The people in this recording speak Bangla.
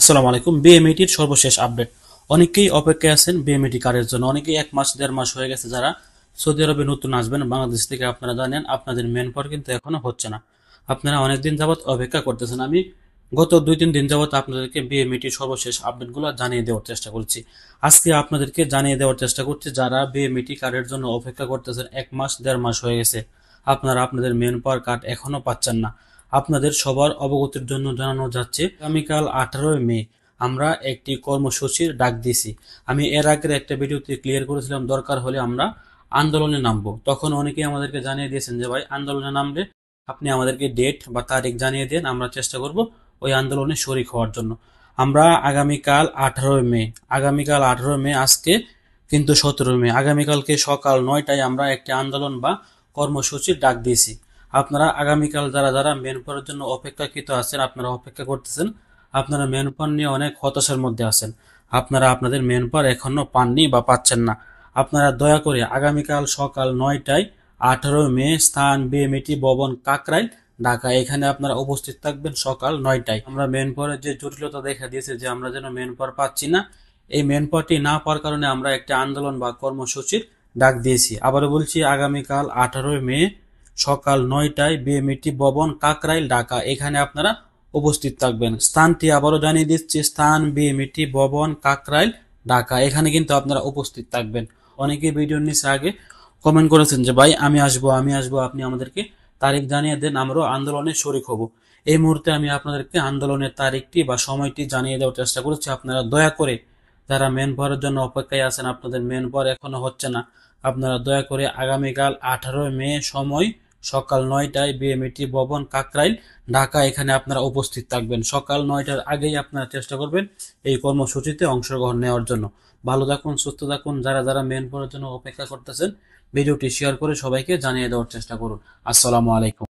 আসসালামু আলাইকুম। বিএমইটির সর্বশেষ আপডেট। অনেকেই অপেক্ষায় আছেন বিএমইটি কার্ডের জন্য। অনেকেই 1 মাস 1.5 মাস হয়ে গেছে যারা সৌদি আরবে নতুন আসবেন বাংলাদেশ থেকে। আপনারা জানেন আপনাদের মেন পাওয়ার কিন্তু এখনো হচ্ছে না। আপনারা অনেকদিন যাবত অপেক্ষা করতেছেন। আমি গত 2-3 দিন যাবত আপনাদেরকে বিএমইটির সর্বশেষ আপডেটগুলো জানিয়ে দেওয়ার চেষ্টা করছি। আজকে আপনাদেরকে জানিয়ে দেওয়ার চেষ্টা করছি যারা বিএমইটি কার্ডের জন্য অপেক্ষা করতেছেন 1 মাস 1.5 মাস হয়ে গেছে, আপনারা আপনাদের মেন পাওয়ার কার্ড এখনো পাচ্ছেন না। আপনাদের সবার অবগতির জন্য জানানো যাচ্ছে আগামীকাল 18 মে আমরা একটি কর্মসূচির ডাক দিয়েছি। আমি এর আগের একটা ভিডিওতে ক্লিয়ার করেছিলাম দরকার হলে আমরা আন্দোলনে নামবো। তখন অনেকেই আমাদেরকে জানিয়ে দিয়েছেন যে ভাই আন্দোলনে নামলে আপনি আমাদেরকে ডেট বা তারিখ জানিয়ে দেন, আমরা চেষ্টা করব ওই আন্দোলনে শরিক হওয়ার জন্য। আমরা আগামীকাল 18 মে আজকে কিন্তু 17 মে, আগামীকালকে সকাল 9টায় আমরা একটি আন্দোলন বা কর্মসূচির ডাক দিয়েছি। আপনারা আগামীকাল যারা যারা মেন পাওয়ারের জন্য অপেক্ষাকৃত আছেন, আপনারা অপেক্ষা করতেছেন, আপনারা মেন পাওয়ার নিয়ে অনেক হতাশার মধ্যে আছেন। আপনারা আপনাদের মেন পাওয়ার এখনো পাননি বা পাচ্ছেন না। আপনারা দয়া করে আগামীকাল সকাল 9টায় 18 মে স্থান বিএমইটি ভবন কাকরাইল, ঢাকা, এখানে আপনারা উপস্থিত থাকবেন সকাল 9টায়। আমরা মেন পাওয়ারের যে জটিলতা দেখা দিয়েছে যে আমরা যেন মেন পাওয়ার পাচ্ছি না, এই মেন পাওয়ারটি না পাওয়ার কারণে আমরা একটা আন্দোলন বা কর্মসূচির ডাক দিয়েছি। আবারও বলছি, আগামীকাল 18 মে সকাল 9টায় বিএমইটি ভবন কাকরাইল, ঢাকা, এখানে আপনারা উপস্থিত থাকবেন। স্থানটি আবারও জানিয়ে দিচ্ছি, স্থান বিএমইটি ভবন কাকরাইল, ঢাকা, এখানে কিন্তু আপনারা উপস্থিত থাকবেন। অনেকে ভিডিওর নিচে আগে কমেন্ট করেছেন যে ভাই আমি আসবো, আপনি আমাদেরকে তারিখ জানিয়ে দেন, আমরাও আন্দোলনে শরিক হব। এই মুহূর্তে আমি আপনাদেরকে আন্দোলনের তারিখটি বা সময়টি জানিয়ে দেওয়ার চেষ্টা করছি। আপনারা দয়া করে যারা মেন পাওয়ারের জন্য অপেক্ষায় আছেন, আপনাদের মেন পাওয়ার এখনো হচ্ছে না, আপনারা দয়া করে আগামীকাল 18 মে সময় সকাল 9টায় বিএমইটি ভবন কাকরাইল, ঢাকা, এখানে আপনারা উপস্থিত থাকবেন। সকাল 9টার আগেই আপনারা চেষ্টা করবেন এই কর্মসূচিতে অংশগ্রহণ নেওয়ার জন্য। ভালো থাকুন, সুস্থ থাকুন। যারা যারা মেন পাওয়ারের জন্য অপেক্ষা করতেছেন ভিডিওটি শেয়ার করে সবাইকে জানিয়ে দেওয়ার চেষ্টা করুন। আসসালামু আলাইকুম।